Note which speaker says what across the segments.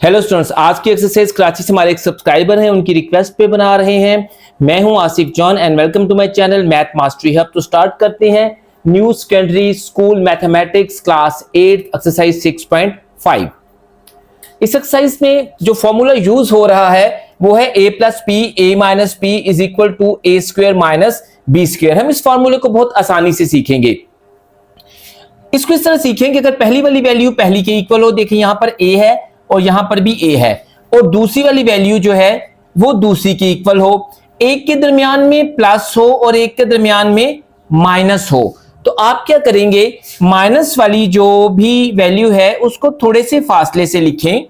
Speaker 1: Hello students, आज की exercise Karachi से हमारे एक सब्सक्राइबर हैं, उनकी रिक्वेस्ट पे बना रहे हैं। मैं हूं Asif John and welcome to my channel math mastery hub. तो स्टार्ट करते हैं new secondary school mathematics class 8 exercise 6.5। इस एक्सरसाइज में जो फॉर्मूला यूज हो रहा है वो है a plus p a minus p is equal to a square minus b square. हम इस फॉर्मूले को बहुत आसानी से सीखेंगे। इसको इस तरह सीखेंगे, अगर पहली वाली वैल्यू पहली के इक्वल हो, देखिए यहां पर a है और यहां पर भी a है, और दूसरी वाली वैल्यू जो है वो दूसरी के इक्वल हो, एक के दरमियान में प्लस हो और एक के दरमियान में माइनस हो, तो आप क्या करेंगे, माइनस वाली जो भी वैल्यू है उसको थोड़े से फासले से लिखें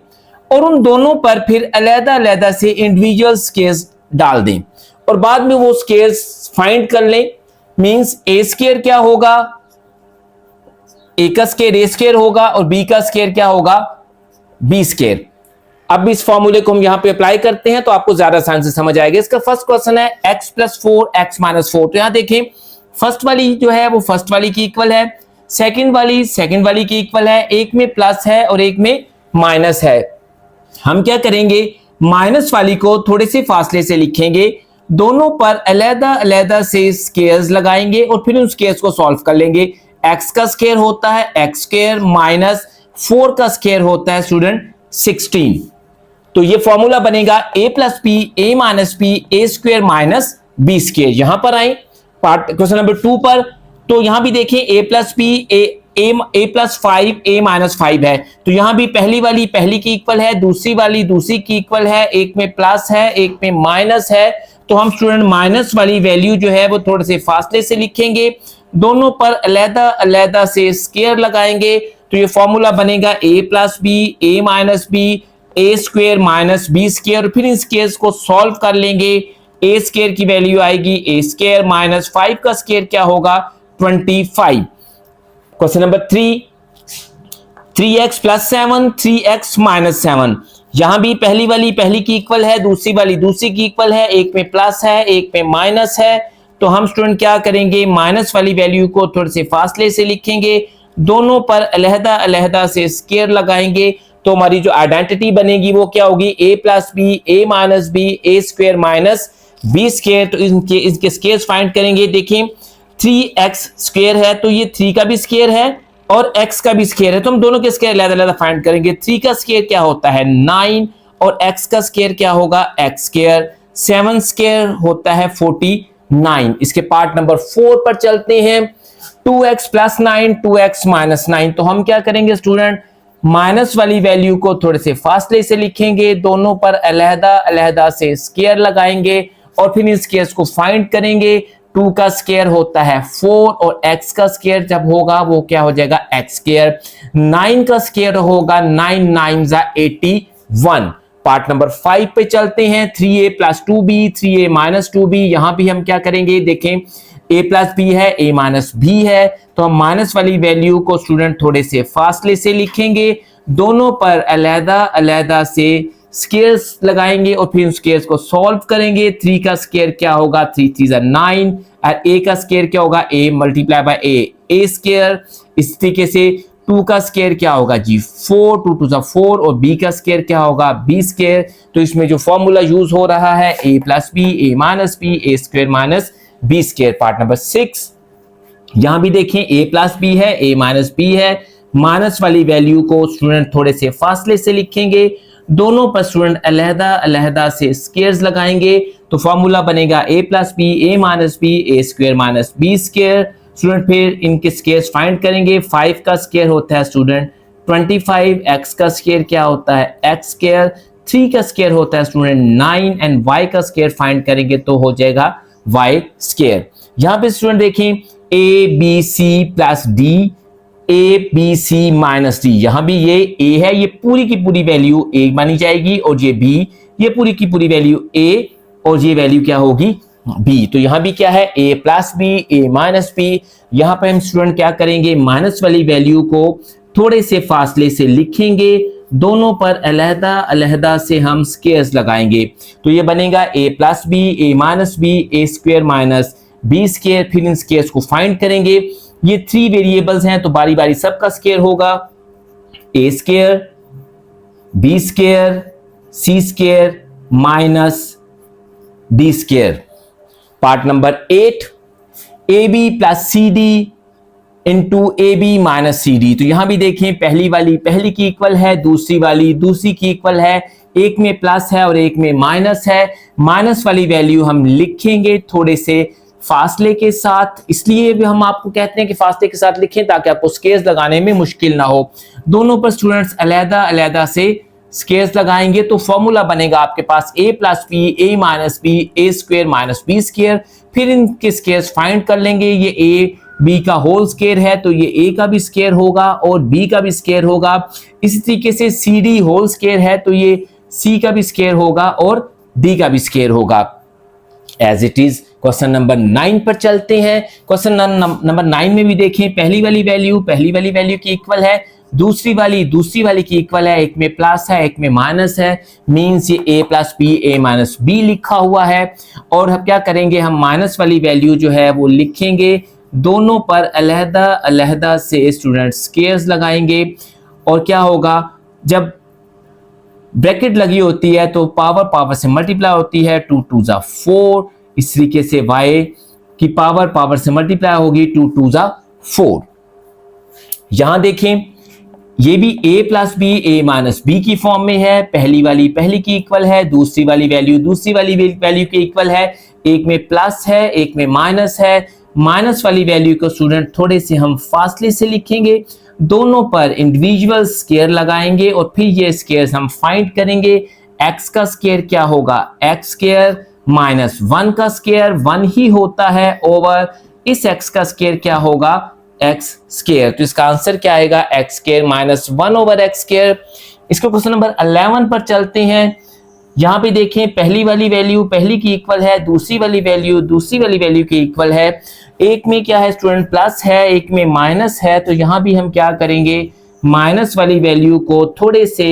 Speaker 1: और उन दोनों पर फिर अलग-अलग से इंडिविजुअल स्केयर्स डाल दें और बाद में वो स्केयर्स फाइंड कर लें। मींस a स्क्वायर क्या होगा, a का स्क्वायर a स्क्वायर होगा और b का स्क्वायर क्या होगा, बी स्क्वायर। अब इस फॉर्मूले को हम यहां पे अप्लाई करते हैं तो आपको ज्यादा आसान से समझ आएगा। इसका फर्स्ट क्वेश्चन है x प्लस 4 x माइनस 4। तो यहां देखें फर्स्ट वाली जो है वो फर्स्ट वाली की इक्वल है, सेकंड वाली की इक्वल है, एक में प्लस है और एक में माइनस है। हम क्या करेंगे, माइनस वाली को थोड़े से फासले से लिखेंगे, दोनों पर अलग-अलग से स्क्वायर्स लगाएंगे और फिर उन स्क्वायर्स को सॉल्व कर लेंगे। x का स्क्वायर होता है x स्क्वायर माइनस 4 का स्क्वायर होता है स्टूडेंट 16। तो ये फॉर्मूला बनेगा a plus p a minus p a square minus b square. यहां पर आए पार्ट क्वेश्चन नंबर 2 पर, तो यहां भी देखें a plus p A plus 5 A minus 5 है, तो यहां भी पहली वाली पहली की इक्वल है, दूसरी वाली दूसरी की इक्वल है, एक में प्लस है एक में माइनस है। तो हम स्टूडेंट माइनस वाली वैल्यू जो है वो थोड़े से फासले से लिखेंगे, दोनों पर अलग-अलग से स्क्वायर लगाएंगे, तो ये फॉर्मूला बनेगा a plus b a minus b a square minus b square. फिर इन स्क्वायर्स को सॉल्व कर लेंगे, a स्क्वायर की वैल्यू आएगी a स्क्वायर माइनस 5 का स्क्वायर क्या होगा 25। Question number 3x plus 7 3x minus 7। यहां भी पहली वाली पहली की इक्वल है, दूसरी वाली दूसरी की इक्वल है, एक में प्लस है एक में माइनस है। तो हम स्टूडेंट क्या करेंगे, माइनस वाली वैल्यू को थोड़े से फासले से लिखेंगे, दोनों पर अलग-अलग से स्क्वायर लगाएंगे, तो हमारी जो आइडेंटिटी बनेगी वो क्या होगी, a plus b a minus b a square minus b square. तो इनके स्क्वायर्स फाइंड करेंगे। देखिए 3x स्क्वायर है तो ये 3 का भी स्क्वायर है और x का भी स्क्वायर है, तो हम दोनों के स्क्वायर अलग-अलग फाइंड करेंगे। 3 का स्क्वायर क्या होता है 9 और x का स्क्वायर क्या होगा x स्क्वायर, 7 स्क्वायर होता है 49। इसके पार्ट नंबर 4 पर चलते हैं। 2x plus 9 2x minus 9। तो हम क्या करेंगे स्टूडेंट, माइनस वाली वैल्यू को थोड़े से फासले से लिखेंगे, दोनों पर अलग-अलग से स्क्वायर लगाएंगे और फिर इन स्क्वायर्स को फाइंड करेंगे। 2 का स्क्वायर होता है 4 और x का स्क्वायर जब होगा वो क्या हो जाएगा x स्क्वायर। 9 का स्क्वायर होगा 9 9 जा 81। पार्ट नंबर 5 पे चलते हैं। 3a plus 2b 3a minus 2b। यहां भी हम क्या करेंगे, देखें a प्लस बी है a माइनस बी है, तो हम माइनस वाली वैल्यू को स्टूडेंट थोड़े से फासले से लिखेंगे, दोनों पर अलग-अलग से स्क्वायर्स लगाएंगे और फिर स्क्वायर्स को सॉल्व करेंगे। 3 का स्क्वायर क्या होगा 3 3 जा 9 और a का स्क्वायर क्या होगा a multiply by a square. इस तरीके से 2 का स्क्वायर क्या होगा जी 4 2 2 जा 4 और b का स्क्वायर क्या होगा b स्क्वायर। तो इसमें जो फॉर्मूला यूज हो रहा है a plus b a minus b a square minus b square. Part number 6, यहां भी देखें a प्लस बी है a माइनस बी है, माइनस वाली वैल्यू को स्टूडेंट थोड़े से फासले से लिखेंगे, दोनों पर स्टूडेंट अलग-अलग से स्क्वायर्स लगाएंगे, तो फॉर्मूला बनेगा a plus b a minus b a square minus b square. Student फिर इनके स्क्वायर्स फाइंड करेंगे। 5 का स्क्वायर होता है स्टूडेंट 25, x का स्क्वायर क्या होता है x स्क्वायर, 3 का स्क्वायर होता है स्टूडेंट 9 एंड y का स्क्वायर फाइंड करेंगे तो हो जाएगा y स्क्वायर। यहां पे स्टूडेंट देखें a b c plus d a b c minus d। यहां भी ये a है, ये पूरी की पूरी वैल्यू a मानी जाएगी और ये b, ये पूरी की पूरी वैल्यू a और ये वैल्यू क्या होगी b। तो यहां भी क्या है a plus b a minus b। यहां पे हम स्टूडेंट क्या करेंगे, माइनस वाली वैल्यू को थोड़े से फासले से लिखेंगे, दोनों पर अलग-अलग से हम स्क्वायर्स लगाएंगे, तो ये बनेगा a plus b a minus b a square minus b square. फिर इन स्क्वायर्स को फाइंड करेंगे। ये 3 वेरिएबल्स हैं तो बारी बारी सबका स्क्वायर होगा, a square b square c square minus d square. Part number 8, a b plus c d into a b minus c d. तो यहां भी देखें पहली वाली पहली की इक्वल है, दूसरी वाली दूसरी की इक्वल है, एक में प्लस है और एक में माइनस है। माइनस वाली वैल्यू हम लिखेंगे थोड़े से फासले के साथ, इसलिए भी हम आपको कहते हैं कि फासले के साथ लिखें ताकि आपको स्केयर्स लगाने में मुश्किल ना हो। दोनों पर स्टूडेंट्स अलहदा अलहदा से स्केयर्स लगाएंगे तो फॉर्मूला बनेगा आपके पास a plus b a minus b a square minus b square. फिर इनके स्केयर्स फाइंड कर लेंगे। ये a b का होल स्क्वायर है तो ये a का भी स्क्वायर होगा और b का भी स्क्वायर होगा। इसी तरीके से सी डी होल स्क्वायर है तो ये c का भी स्क्वायर होगा और d का भी स्क्वायर होगा। As it is question number 9 पर चलते हैं। क्वेश्चन नंबर 9 में भी देखें पहली वाली वैल्यू की इक्वल है, दूसरी वाली की इक्वल है, एक में प्लस है एक में माइनस है, मींस ये a plus b a minus b लिखा हुआ है। और हम क्या करेंगे, हम माइनस वाली वैल्यू जो है वो लिखेंगे, दोनों पर अलहदा अलहदा से स्टूडेंट स्केयर्स लगाएंगे। और क्या होगा, जब ब्रैकेट लगी होती है तो पावर से मल्टीप्लाई होती है, 2 2 जा 4। इस तरीके से y की पावर से मल्टीप्लाई होगी, 2 2 जा 4। यहां देखें ये भी a plus b a minus b की फॉर्म में है। पहली वाली पहली की इक्वल है, दूसरी वाली वैल्यू की इक्वल है, एक में प्लस है एक में माइनस है। माइनस वाली वैल्यू को स्टूडेंट थोड़े से हम फासले से लिखेंगे, दोनों पर इंडिविजुअल स्केयर लगाएंगे और फिर ये स्केयर्स हम फाइंड करेंगे। x का स्केयर क्या होगा, x स्केयर माइनस 1 का स्केयर 1 ही होता है ओवर इस x का स्केयर क्या होगा, x स्केयर। तो इसका आंसर क्या आएगा, x square minus 1 over x square. इसको क्वेश्चन नंबर 11 पर चलते हैं। यहां पे देखें पहली वाली वैल्यू पहली की इक्वल है, दूसरी वाली वैल्यू की इक्वल है। एक में क्या है स्टूडेंट, प्लस है, एक में माइनस है। तो यहां भी हम क्या करेंगे, माइनस वाली वैल्यू को थोड़े से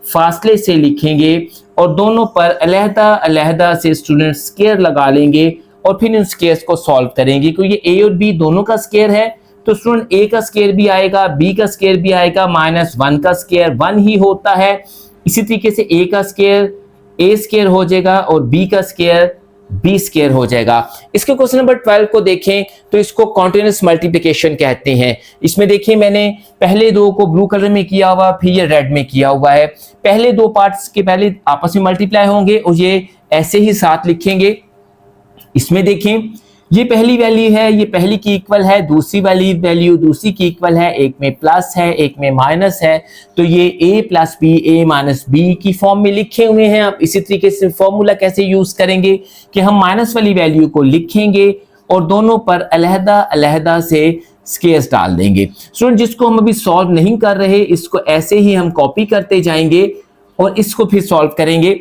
Speaker 1: फासले से लिखेंगे और दोनों पर अलहदा अलहदा से स्टूडेंट स्केयर लगा लेंगे और फिर इन स्केयर्स को सॉल्व करेंगे। क्योंकि ये a और b दोनों का स्केयर है तो स्टूडेंट a का स्केयर भी आएगा, b का स्केयर भी आएगा, माइनस 1 का स्केयर 1 ही होता है। इसी तरीके से a का स्केयर a स्केयर हो जाएगा और b का स्केयर b स्केयर हो जाएगा। इसके क्वेश्चन नंबर 12 को देखें तो इसको कॉन्टिन्यूअस मल्टीप्लिकेशन कहते हैं। इसमें देखिए मैंने पहले दो को ब्लू कलर में किया हुआ, फिर ये रेड में किया हुआ है। पहले दो पार्ट्स के पहले आपस में मल्टीप्लाई होंगे और ये ऐसे ही साथ लिखेंगे। इसमें देखें ये पहली वैल्यू है, ये पहली की इक्वल है, दूसरी वाली वैल्यू दूसरी की इक्वल है, एक में प्लस है एक में माइनस है। तो ये a plus b a minus b की फॉर्म में लिखे हुए हैं। आप इसी तरीके से फॉर्मूला कैसे यूज करेंगे कि हम माइनस वाली वैल्यू को लिखेंगे और दोनों पर अलहदा अलहदा से स्केयर्स डाल देंगे। स्टूडेंट जिसको हम अभी सॉल्व नहीं कर रहे इसको ऐसे ही हम कॉपी करते जाएंगे और इसको फिर सॉल्व करेंगे।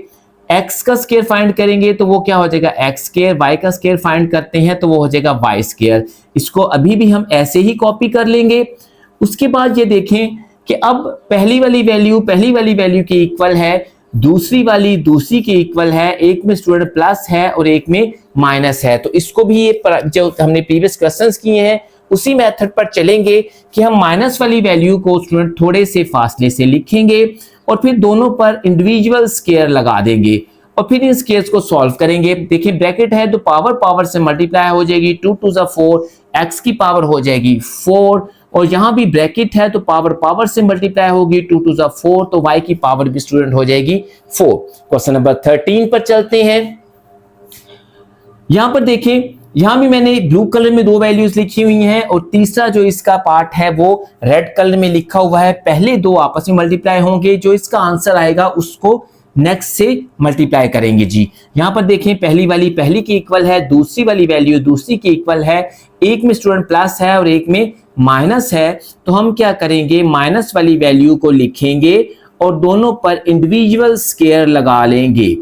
Speaker 1: x का स्केयर फाइंड करेंगे तो वो क्या हो जाएगा, x स्केयर। y का स्केयर फाइंड करते हैं तो वो हो जाएगा y स्केयर। इसको अभी भी हम ऐसे ही कॉपी कर लेंगे। उसके बाद ये देखें कि अब पहली वाली वैल्यू की इक्वल है, दूसरी वाली दूसरी की इक्वल है, एक में स्टूडेंट प्लस है और एक में माइनस है। तो इसको भी ये जो हमने प्रीवियस क्वेश्चंस किए हैं उसी मेथड पर चलेंगे कि हम माइनस वाली वैल्यू को स्टूडेंट थोड़े से फासले से लिखेंगे और फिर दोनों पर इंडिविजुअल स्केयर लगा देंगे और फिर इन स्केयर्स को सॉल्व करेंगे। देखिए ब्रैकेट है तो पावर से मल्टीप्लाई हो जाएगी, 2 2 जा 4, x की पावर हो जाएगी 4 और यहाँ भी ब्रैकेट है तो पावर से मल्टीप्लाई होगी, 2 2 जा 4, तो y की पावर भी स्टूडेंट हो जाएगी 4। क्वेश्चन नंबर 13 पर चलते हैं। यहां पर देखें यहां भी मैंने ब्लू कलर में दो वैल्यूज लिखी हुई हैं और तीसरा जो इसका पार्ट है वो रेड कलर में लिखा हुआ है। पहले दो आपस में मल्टीप्लाई होंगे, जो इसका आंसर आएगा उसको नेक्स्ट से मल्टीप्लाई करेंगे जी। यहां पर देखें पहली वाली पहली की इक्वल है, दूसरी वाली वैल्यू दूसरी की इक्वल है, एक में स्टूडेंट प्लस है और एक में माइनस है। तो हम क्या करेंगे, माइनस वाली वैल्यू को लिखेंगे और दोनों पर इंडिविजुअल स्केयर लगा लेंगे।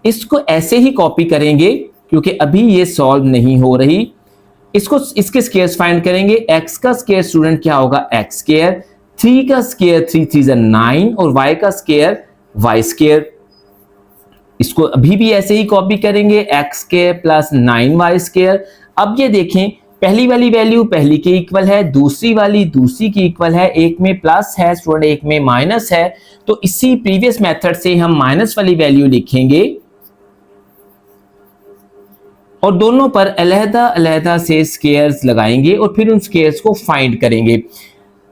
Speaker 1: इसको ऐसे ही कॉपी करेंगे क्योंकि अभी ये सॉल्व नहीं हो रही। इसके स्केयर्स फाइंड करेंगे। x का स्केयर स्टूडेंट क्या होगा, x स्केयर, 3 का स्केयर 3 3 जा 9 और y का स्केयर y स्केयर। इसको अभी भी ऐसे ही कॉपी करेंगे, x square plus 9y square. अब ये देखें पहली वाली वैल्यू पहली के इक्वल है, दूसरी वाली दूसरी की इक्वल है, एक में प्लस है स्टूडेंट, एक में माइनस है। तो इसी प्रीवियस मेथड से हम माइनस वाली वैल्यू लिखेंगे और दोनों पर अलहदा अलहदा से स्केयर्स लगाएंगे और फिर उन स्केयर्स को फाइंड करेंगे।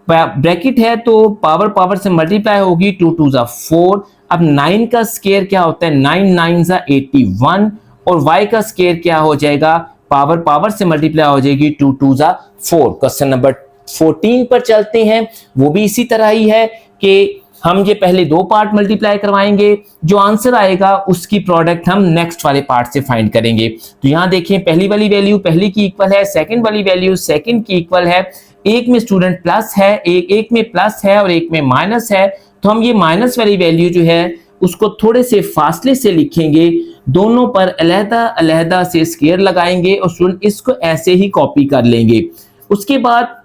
Speaker 1: ब्रैकेट है तो पावर पावर से मल्टीप्लाई होगी, 2 2 जा 4। अब 9 का स्केयर क्या होता है, 9 9 जा 81 और y का स्केयर क्या हो जाएगा, पावर पावर से मल्टीप्लाई हो जाएगी, 2 2 जा 4। क्वेश्चन नंबर 14 पर चलते हैं, वो भी इसी तरह ही है कि हम ये पहले दो पार्ट मल्टीप्लाई करवाएंगे, जो आंसर आएगा उसकी प्रोडक्ट हम नेक्स्ट वाले पार्ट से फाइंड करेंगे। तो यहाँ देखें पहली वाली वैल्यू पहली की इक्वल है, सेकंड वाली वैल्यू सेकंड की इक्वल है, एक में स्टूडेंट प्लस है, एक में प्लस है और एक में माइनस है। तो हम ये माइनस वाली वैल्यू जो है उसको थोड़े से फासले से लिखेंगे, दोनों पर अलहदा अलहदा से स्केयर लगाएंगे और स्टूडेंट इसको ऐसे ही कॉपी कर लेंगे। उसके बाद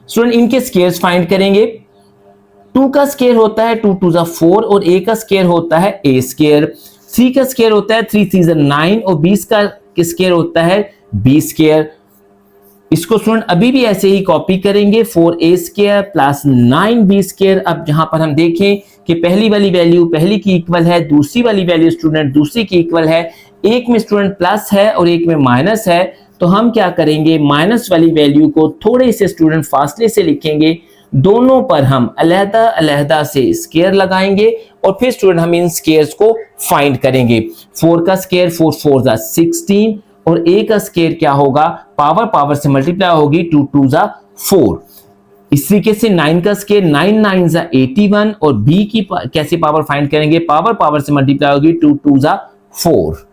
Speaker 1: स्टूडेंट इनके स्केयर्स फाइंड करेंगे। 2 का स्केयर होता है 2 2 जा 4 और a का स्केयर होता है a स्केयर, 3 का स्केयर होता है 3 3 जा 9 और 20 का स्केयर होता है b स्केयर। इसको स्टूडेंट अभी भी ऐसे ही कॉपी करेंगे, 4a square plus 9b square. अब जहां पर हम देखें कि पहली वाली वैल्यू पहली की इक्वल है, दूसरी वाली वैल्यू स्टूडेंट दूसरी की इक्वल है, एक में स्टूडेंट प्लस है और एक में माइनस है। तो हम क्या करेंगे, माइनस वाली वैल्यू को थोड़े से स्टूडेंट फासले से लिखेंगे, दोनों पर हम अलहदा अलहदा से स्केयर लगाएंगे और फिर स्टूडेंट हम इन स्केयर्स को फाइंड करेंगे। 4 का स्केयर 4 4 जा 16 और a का स्केयर क्या होगा, पावर पावर से मल्टीप्लाई होगी, 2 2 जा 4। इस तरीके से 9 का स्केयर 9 9 जा 81 और b की कैसे पावर फाइंड करेंगे, पावर पावर से मल्टीप्लाई होगी, 2 2 जा 4।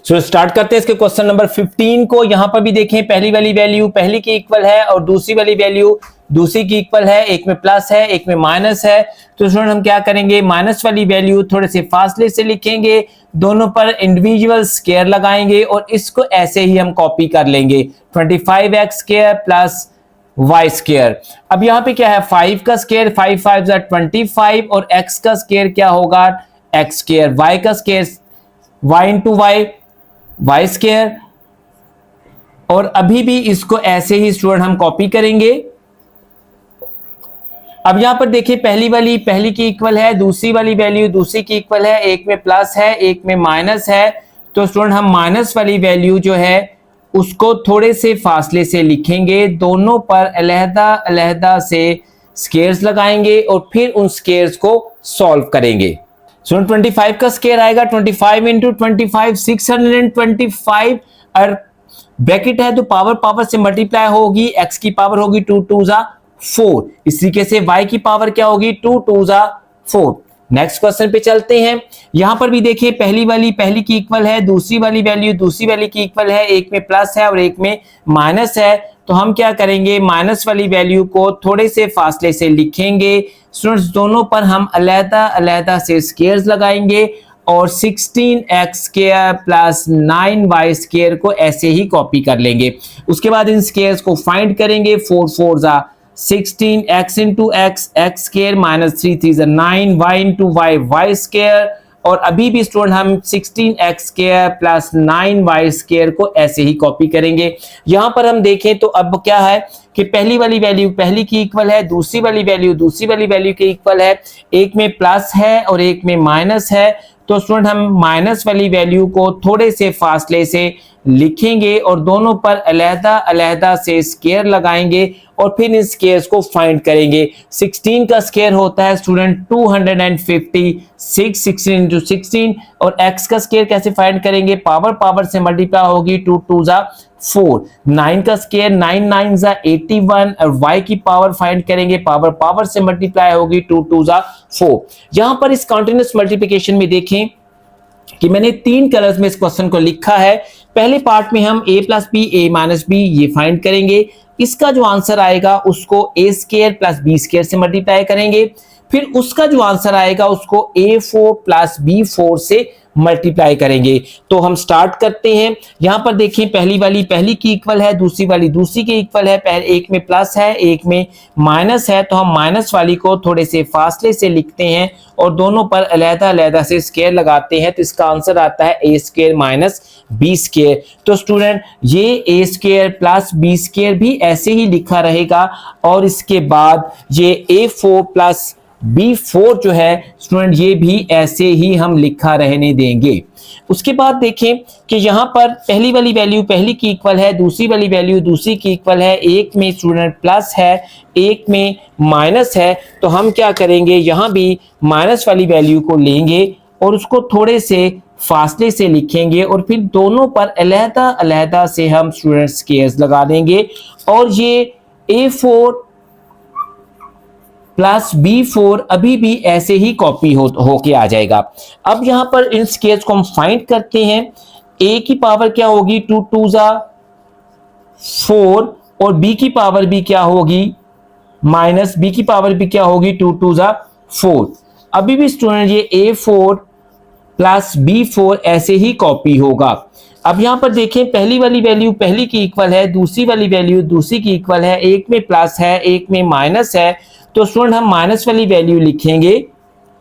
Speaker 1: सो स्टार्ट करते हैं इसके क्वेश्चन नंबर 15 को। यहां पर भी देखें पहली वाली वैल्यू पहली की इक्वल है और दूसरी वाली वैल्यू दूसरी की इक्वल है, एक में प्लस है एक में माइनस है। तो स्टूडेंट हम क्या करेंगे, माइनस वाली वैल्यू थोड़े से फासले से लिखेंगे, दोनों पर इंडिविजुअल स्केयर लगाएंगे और इसको ऐसे ही हम कॉपी कर लेंगे, 25x square plus y square. अब यहाँ पे क्या है, 5 का स्केयर 5 5 जा 25 और x का स्केयर क्या होगा, x स्केयर, y का square y into y square. और अभी भी इसको ऐसे ही स्टूडेंट हम कॉपी करेंगे। अब यहां पर देखिए पहली वाली पहली की इक्वल है, दूसरी वाली वैल्यू दूसरी की इक्वल है, एक में प्लस है एक में माइनस है। तो स्टूडेंट हम माइनस वाली वैल्यू जो है उसको थोड़े से फासले से लिखेंगे, दोनों पर अलहदा अलहदा से स्केयर्स लगाएंगे और फिर उन स्केयर्स को सॉल्व करेंगे। स्टूडेंट 25 का स्केयर आएगा 25 इंटू 25 625 और ब्रैकेट है तो पावर पावर से मल्टीप्लाई होगी, x की पावर होगी 2 2 जा 4। इस तरीके से y की पावर क्या होगी, 2 2 जा 4। नेक्स्ट क्वेश्चन पे चलते हैं। यहां पर भी देखिए पहली वाली पहली की इक्वल है, दूसरी वाली वैल्यू दूसरी वाली की इक्वल है, एक में प्लस है और एक में माइनस है। तो हम क्या करेंगे, माइनस वाली वैल्यू को थोड़े से फासले से लिखेंगे, स्टूडेंट्स दोनों पर हम अलहदा अलहदा से स्केयर्स लगाएंगे और 16x square plus 9y square को ऐसे ही कॉपी कर लेंगे। उसके बाद इन स्क्वायर्स को फाइंड करेंगे, 4 4 जा 16 x into x x square minus 3 3 जा 9 y into y y square. और अभी भी स्टूडेंट हम 16x square plus 9y square को ऐसे ही कॉपी करेंगे। यहां पर हम देखें तो अब क्या है कि पहली वाली वैल्यू पहली की इक्वल है, दूसरी वाली वैल्यू दूसरी वाली वैल्यू के इक्वल है, एक में प्लस है और एक में माइनस है। तो स्टूडेंट हम माइनस वाली वैल्यू को थोड़े से फासले से लिखेंगे और दोनों पर अलहदा अलहदा से स्क्वायर लगाएंगे और फिर इन स्क्वायर्स को फाइंड करेंगे। 16 का स्क्वायर होता है स्टूडेंट 256, 16 इंटू 16 और x का स्क्वायर कैसे फाइंड करेंगे, पावर पावर से मल्टीप्लाई होगी, 2 2 जा 4। 9 का स्क्वायर 9 9 जा 81 और y की पावर फाइंड करेंगे, पावर पावर से मल्टीप्लाई होगी, 2 2 जा 4। यहां पर इस कॉन्टिन्यूअस मल्टीप्लिकेशन में देखें कि मैंने 3 कलर्स में इस क्वेश्चन को लिखा है। पहले पार्ट में हम a plus b a minus b ये फाइंड करेंगे, इसका जो आंसर आएगा उसको a square plus b square से मल्टीप्लाई करेंगे, फिर उसका जो आंसर आएगा उसको a4 प्लस b4 से मल्टीप्लाई करेंगे। तो हम स्टार्ट करते हैं। यहां पर देखिए पहली वाली पहली की इक्वल है, दूसरी वाली दूसरी के इक्वल है, एक में प्लस है एक में माइनस है, तो हम माइनस वाली को थोड़े से फासले से लिखते हैं और दोनों पर अलग-अलग से स्क्वायर लगाते हैं। तो इसका आंसर आता है ए स्क्वायर माइनस बी स्क्वायर। तो स्टूडेंट ये ए स्क्वायर प्लस बी स्क्वायर भी ऐसे ही लिखा रहेगा और इसके बाद ये A4 प्लस B4 जो है स्टूडेंट ये भी ऐसे ही हम लिखा रहने देंगे। उसके बाद देखें कि यहाँ पर पहली वाली वैल्यू पहली की इक्वल है, दूसरी वाली वैल्यू दूसरी की इक्वल है, एक में स्टूडेंट प्लस है एक में माइनस है। तो हम क्या करेंगे, यहाँ भी माइनस वाली वैल्यू को लेंगे और उसको थोड़े से फासले से लिखेंगे और फिर दोनों पर अलग-अलग से हम स्टूडेंट स्क्वायर्स लगा देंगे और ये A4 प्लस B4 अभी भी ऐसे ही कॉपी होके आ जाएगा। अब यहां पर इन स्क्वायर्स को हम फाइंड करते हैं। A की पावर क्या होगी 2 2 जा 4 और B की पावर भी क्या होगी माइनस B की पावर भी क्या होगी 2 2 जा 4। अभी भी स्टूडेंट ये A4 प्लस B4 ऐसे ही कॉपी होगा। अब यहां पर देखें पहली वाली वैल्यू पहली की इक्वल है, दूसरी वाली वैल्यू दूसरी की इक्वल है, एक में प्लस है एक में माइनस है। तो स्टूडेंट हम माइनस वाली वैल्यू लिखेंगे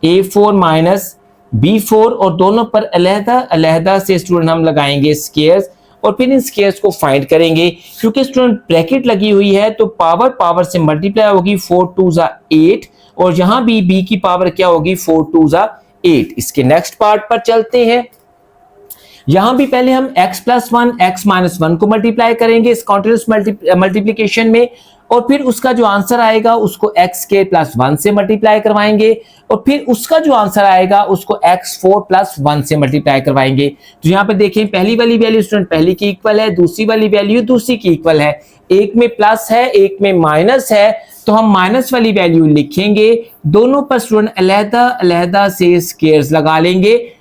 Speaker 1: A4 माइनस B4 और दोनों पर अलग-अलग से स्टूडेंट हम लगाएंगे स्क्वायर्स और फिर इन स्क्वायर्स को फाइंड करेंगे। क्योंकि स्टूडेंट ब्रैकेट लगी हुई है तो पावर पावर से मल्टीप्लाई होगी 4 2 जा 8 और यहां भी B की पावर क्या होगी 4 2 जा 8। इसके नेक्स्ट पार्ट पर चलते हैं। यहां भी पहले हम x प्लस 1 x माइनस 1 को मल्टीप्लाई करेंगे इस कॉन्टिन्यूस मल्टीप्लीकेशन में और फिर उसका जो आंसर आएगा उसको x के प्लस 1 से मल्टीप्लाई करवाएंगे और फिर उसका जो आंसर आएगा उसको x4 प्लस 1 से मल्टीप्लाई करवाएंगे। तो यहाँ पे देखें पहली वाली वैल्यू स्टूडेंट पहली की इक्वल है, दूसरी वाली वैल्यू दूसरी की इक्वल है, एक में प्लस है एक में माइनस है। तो हम माइनस वाली वैल्यू लिखेंगे, दोनों पर स्टूडेंट अलग-अलग से स्क्वायर्स लगा लेंगे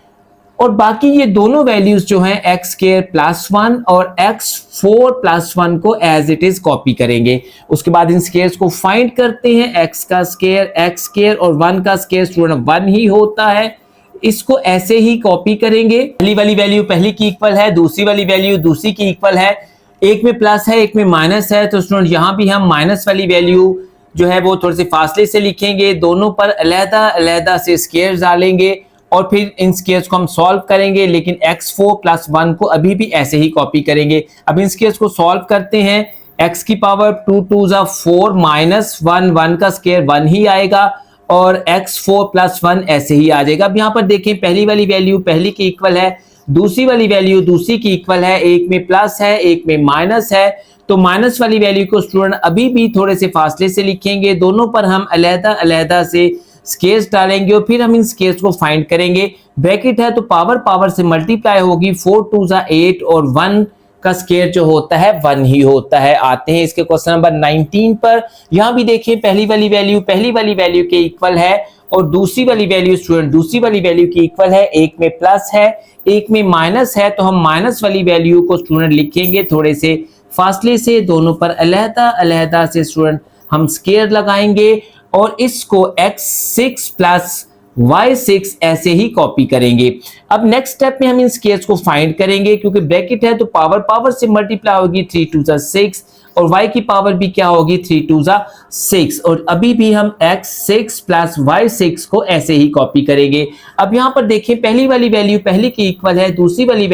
Speaker 1: और बाकी ये दोनों वैल्यूज जो हैं x स्क्वायर प्लस 1 और x4 प्लस 1 को एज इट इज कॉपी करेंगे। उसके बाद इन स्क्वायर्स को फाइंड करते हैं। x का स्क्वायर x स्क्वायर और 1 का स्क्वायर स्टूडेंट 1 ही होता है, इसको ऐसे ही कॉपी करेंगे। पहली वाली वैल्यू पहली की इक्वल है, दूसरी वाली वैल्यू दूसरी की इक्वल है, एक में प्लस है एक में माइनस है। तो स्टूडेंट यहाँ भी हम माइनस वाली वैल्यू जो है वो थोड़े से फासले से लिखेंगे, दोनों पर अलग-अलग से स्क्वायर्स डालेंगे और फिर इन स्क्वायर्स को हम सॉल्व करेंगे, लेकिन x4 प्लस 1 को अभी भी ऐसे ही कॉपी करेंगे। अब इन स्क्वायर्स को सॉल्व करते हैं। x की पावर 2 2 जा 4 माइनस 1 1 का स्क्वायर 1 ही आएगा और x4 प्लस 1 ऐसे ही आ जाएगा। अब यहाँ पर देखें पहली वाली वैल्यू पहली की इक्वल है, दूसरी वाली वैल्यू दूसरी की इक्वल है, एक में प्लस है एक में माइनस है। तो माइनस वाली वैल्यू को स्टूडेंट अभी भी थोड़े से फासले से लिखेंगे, दोनों पर हम अलग-अलग से स्क्वायर्स डालेंगे और फिर हम इन स्क्वायर्स को फाइंड करेंगे। ब्रैकेट है तो पावर पावर से मल्टीप्लाई होगी 4 2 जा 8 और 1 का स्क्वायर जो होता है 1 ही होता है। आते हैं इसके क्वेश्चन नंबर 19 पर। यहां भी देखिए पहली वाली वैल्यू के इक्वल है और दूसरी वाली वैल्यू स्टूडेंट दूसरी वाली वैल्यू की इक्वल है, एक में प्लस है एक में माइनस है। तो हम माइनस वाली वैल्यू को स्टूडेंट लिखेंगे थोड़े से फासले से, दोनों पर अलग-अलग से स्टूडेंट हम स्क्वायर लगाएंगे और इसको x6 प्लस y6 ऐसे ही कॉपी करेंगे। अब नेक्स्ट स्टेप में हम इन स्क्वायर्स को फाइंड करेंगे। क्योंकि ब्रैकेट है तो पावर पावर से मल्टीप्लाई होगी 3 2 जा 6 और y की पावर भी क्या होगी 3 2 जा 6 और अभी भी हम x6 प्लस y6 को ऐसे ही कॉपी करेंगे। अब यहाँ पर देखें पहली वाली वैल्यू पहली की इक्वल है, दूसरी वाली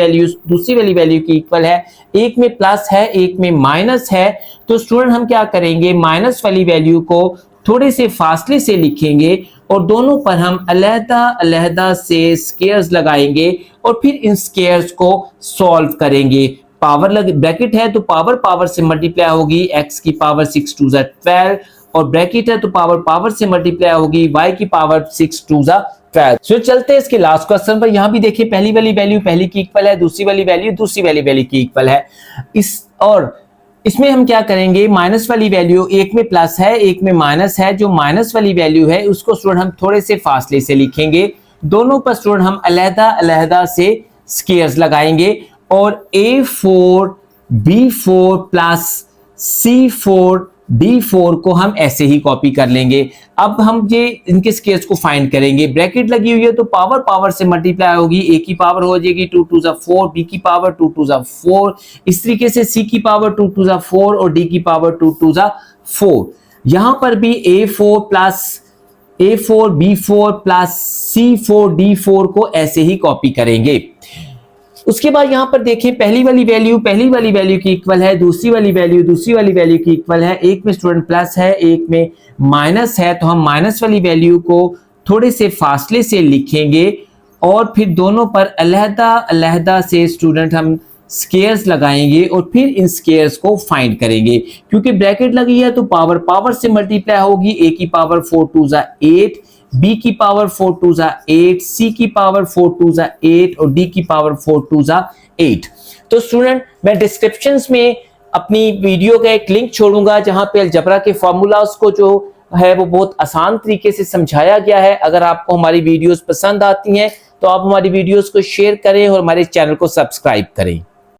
Speaker 1: वैल्यू की इक्वल है, एक में प्लस है एक में माइनस है। तो स्टूडेंट हम क्या करेंगे, माइनस वाली वैल्यू को थोड़े से फासले से लिखेंगे और दोनों पर हम अलग-अलग से स्क्वायर्स लगाएंगे और फिर इन स्क्वायर्स को सॉल्व करेंगे। पावर ब्रैकेट है तो पावर पावर से मल्टीप्लाई होगी x की पावर 6 2 जा 12 और ब्रैकेट है तो पावर पावर से मल्टीप्लाई होगी y की पावर 6 2 जा 12। सो चलते हैं इसके लास्ट क्वेश्चन पर। यहां भी देखिए पहली वाली वैल्यू पहली की इक्वल है, दूसरी वाली वैल्यू दूसरी वाली वैल्यू की इक्वल है। इसमें हम क्या करेंगे, माइनस वाली वैल्यू एक में प्लस है एक में माइनस है, जो माइनस वाली वैल्यू है उसको स्टूडेंट हम थोड़े से फासले से लिखेंगे, दोनों पर स्टूडेंट हम अलग-अलग से स्क्वायर्स लगाएंगे और A4 B4 plus C4 D4 को हम ऐसे ही कॉपी कर लेंगे। अब हम ये इनके स्केयर्स को फाइंड करेंगे। ब्रैकेट लगी हुई है तो पावर पावर से मल्टीप्लाई होगी, a की पावर हो जाएगी 2 2 4, b की पावर 2 2 4, इस तरीके से c की पावर 2 2 4 और d की पावर 2 2 4। यहां पर भी a4 b4 plus c4 d4 को ऐसे ही कॉपी करेंगे। उसके बाद यहां पर देखें पहली वाली वैल्यू की इक्वल है, दूसरी वाली वैल्यू की इक्वल है। एक में स्टूडेंट प्लस है, एक में माइनस है, तो हम माइनस वाली वैल्यू को थोड़े से फासले से लिखेंगे और फिर दोनों पर अलहदा से स्टूडेंट हम स्केयर्स लगाएंगे और फिर इन स्केयर्स को फाइंड करेंगे। क्योंकि ब्रैकेट लगी है तो पावर पावर से मल्टीप्लाई होगी, a की पावर 4 2 8, b की पावर 4 2 8, c की पावर 4 2 8 और d की पावर 4 2 8। तो स्टूडेंट मैं डिस्क्रिप्शंस में अपनी वीडियो का एक लिंक छोड़ूंगा जहां पे अलजबरा के फार्मूलाज को जो है वो बहुत आसान तरीके से समझाया गया है। अगर आपको हमारी वीडियोस पसंद आती हैं तो आप हमारी वीडियोस को शेयर करें और हमारे चैनल को सब्सक्राइब करें।